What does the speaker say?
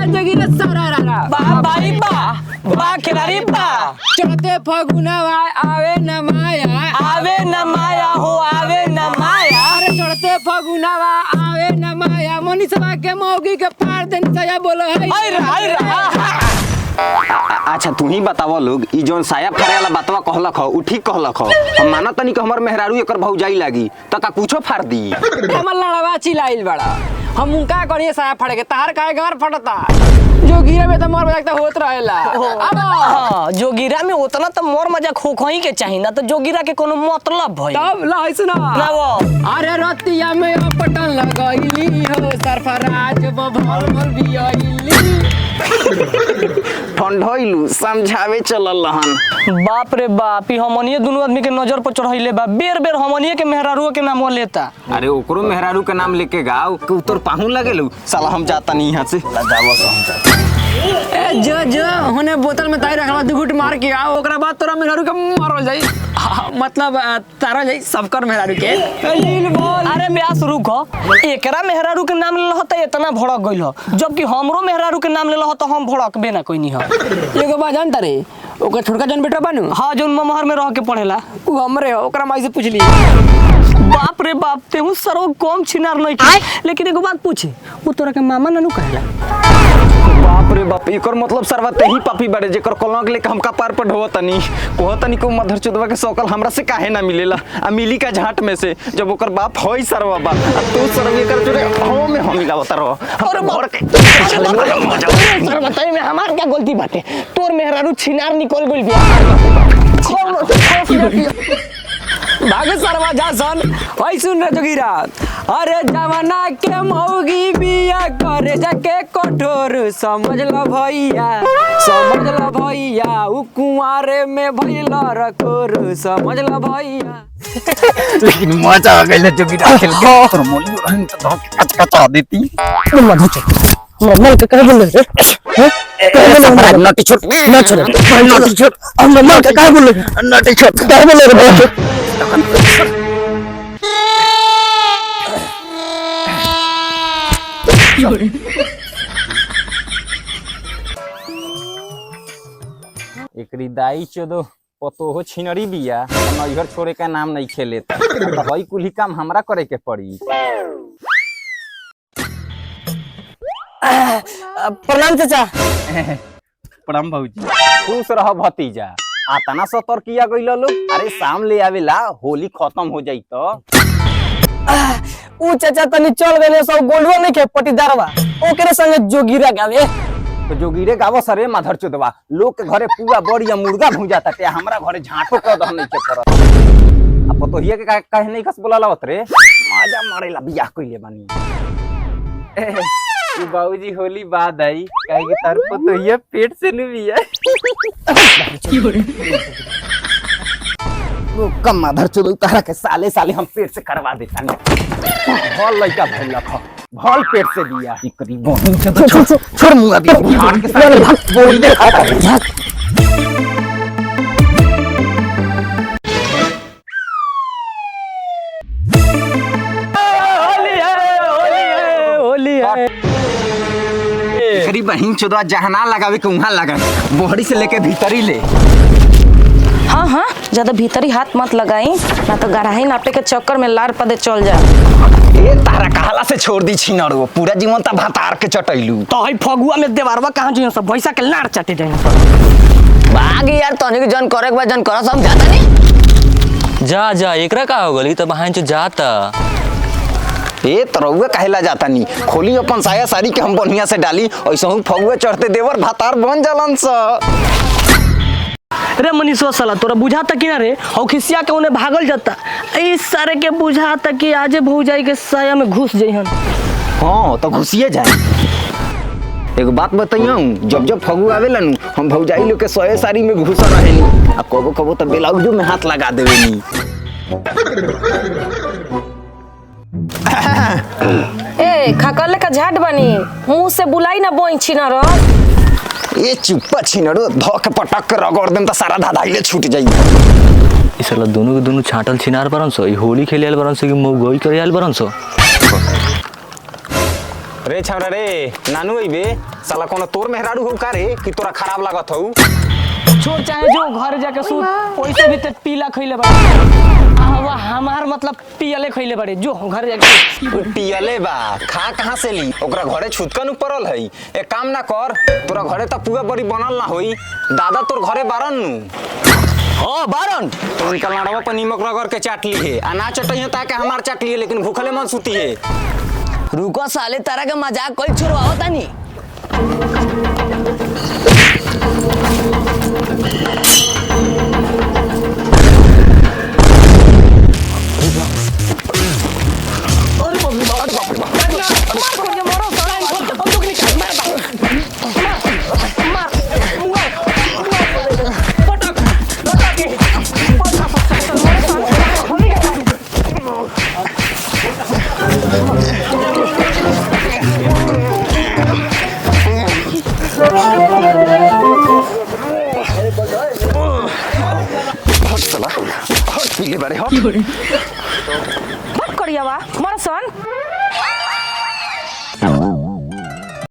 जोगिरा सरारा बा भाई बा खिलाड़ी बा। चढ़ते फगुनवा आवे न माया, आवे न माया हो आवे न माया। अरे चढ़ते फगुनवा आवे न माया, मनीषवा के मौगी के पार देन सया बोलो है। अच्छा तू ही बतावो लोग ई जोन साया फाड़े वाला बातवा कहलक हो उ ठीक कहलक हो। हम माना तनी कि हमर मेहरारू एकर भौजाई लागी त का कुछो फाड़ दी। हमर लड़वा चिल्लाइल बड़ा, हम उनका करिए साया फाड़े के तार काहे गार फटता। जोगिरा में त मोर मजाक त होत रहेला। अब हां जोगिरा में उतना त मोर मजाक हो खई के चाहि ना, त जोगिरा के कोनो मतलब भई तब ला सुना ना वो। अरे रतिया में पटन लगाईली हो सरफराज बभल भल भी आईली। ठंडोइलू समझावे चलल हन। बाप रे बाप, ई हमनिए दुनु आदमी के नजर पर चढ़ाइले बा। बेर बेर हमनिए के मेहरारू के नाम लेता। अरे ओकरो मेहरारू के नाम लेके गाओ कि तोर पाहुन लगेलू। साला हम जाता नहीं यहाँ से लगावो हम ए जो होने बोतल में ताई रखला दू घुट मार के आओ, ओकरा बाद तोरा मेहरारू के मारल जाई। मतलब तारा जाई सबकर मेहरारू के। अरे ब्यास रुको, एकरा मेहरारू के नाम लेला त इतना भड़क गइल हो, जबकि हमरो मेहरारू के नाम लेला त हम भड़कबे ना कोई नहीं हो। एगो बात जानता रे, ओकर छोटका जन बेटा बानू हां जोन ममहर में रह के पढ़ेला उ हमरे हो, ओकरा माई से पूछली। बाप रे बाप, तेहू सरो कम छिनार नहीं की। लेकिन एगो बात पूछे, वो तोरा के मामा नानू कहला? बाप रे बाप, एकर मतलब सरवा तेही पापी बाड़े जेकर कलंक लेके हमका पार पर ढोतनी कोहतनी को मधर चोदवा के सकल हमरा से काहे ना मिलेला। आ मिली का झाट में से जब ओकर बाप होई सरवा बा, आ तू सरवे कर जोरे हो में हम गावत रहो। और भर के चले मजा सर बताई में हमार क्या गलती बाटे? तोर मेहरारू छिनार निकल गइल बिया। भागे सरवा जा सन। ओई सुन रे जोगिरा, अरे जवाना के मौगी बिया करे जाके कठोर, समझ ल भैया समझ ल भैया, उ कुंवारे में भइला रखोर, समझ ल भैया। लेकिन मजा आ गइल जोगिरा खेल के। तोर मोली रहन त धक कचकचा देती। मधु चोट मम्मा के कहे बोले रे? हैं नटी छोट ना छोड़ नटी छोड़, हम मम्मा के कहे बोले? नटी छोट कहे बोले रे? एकरी दाई चोदो पतो हो छिनरी बिया, नैहर छोड़े का नाम नहीं खेले त हई कुली काम हमरा करे के पड़ी। प्रणाम चाचा। प्रणाम भौजी। खुश रह भतीजा। आतना सतर किया गइल लोग। अरे शाम ले आवेला, होली खत्म हो जाई तो। ऊ चाचा तनी चल गइले सब गोल्डवा नहीं के पटीदारवा, ओकरे संगे जोगिरा गावे। तो जोगिरे गावो सरे माधर चोदवा। लोग के घरे पूरा बड़ी या मुर्गा भूजा ताटे, हमरा घरे झाटो कर दह नहीं के करत। अब पतोहिया के काहे नहीं कस बोला लावत रे? मजा मारेला बियाह कइले बानी। ई बाबूजी होली बाद आई काहे के तार पतोहिया पेट से न बिया। वो कम माधर चोदवा तारा के साले साले हम पेट से करवा देता नहीं। भल लइका भइल ख भल पेट से दिया। ई करीब छोड़ मुंगा दी हाथ के साथ बोल दे खाता। करीब बहिन चोदवा जहाना लगावे के उहां लगा, बोहड़ी से लेके भीतरी ले। हाँ हाँ, ज्यादा भीतरी हाथ मत लगाई, ना तो गराही नापे के चक्कर में लार पदे चल जा। ए तारा कहला से छोड़ दी छिनरो, पूरा जीवन त भातार के चटैलू। तो हई फगुआ में देवारवा कहां जियो सब भैसा के लार चटे जाए। भाग यार, तने के जन करे के बाद जन कर सब जाता नहीं। जा जा एकरा का हो गली त बहान जो जाता। ए तरौआ कहला जाता नी, खोली अपन साया साड़ी के हम बढ़िया से डाली, ऐसा हूं फगुआ चढ़ते देवर भातार बन जालन स। रे मनीषो साला तोरा बुझाता कि ना रे? हौ खिसिया के उन्हें भागल जाता, इस सारे के बुझाता कि आजे भौजाई के साया में घुस जइहन। हां तो घुसिए जाए। एगो बात बताइयो, जब जब फगु आवेला नु हम भौजाई लोग के सोए साड़ी में घुस रहेनी, आ कबो कबो तो ब्लाउजो में हाथ लगा देवेनी। ए खाकले का झाट बनी, मुंह से बुलाई ना बोई छिना रो। ए चुप्पा छिनरो, धक पटक के रगड़ देम त सारा धाधाइले छूट जाई। ई साला दोनों के दोनों छाटल छिनार परन सो, ई होली खेले आल परन सो कि मौगई करे आल परन सो। रे छौरा रे नानू अइबे साला कोनो तोर मेहरारू हो का रे कि तोरा खराब लागत हौ। छोड़ चाहे जो घर जाके सूत वैसे भी ते पीला खइले बा आवा हमार मतलब पियले खइले बड़े जो घर जाके उ पियले बा खा कहाँ से ली ओकरा घरे छुतका नु पड़ल है। एक काम ना कर तोरा घरे त पुआ बड़ी बनल ना होई दादा तोर घरे बारन नु हाँ बारन तो उनका लाड़वा पर नीमक रगड़ के चाट ली है आ ना चटइयो ताकि हमार चाट लिए लेकिन भूखले मन सुती है। रुको साले तारा के मजाक कोई छुड़वाओ तानी। हट साला हट पीले बारे हट मत करिया बा मरसन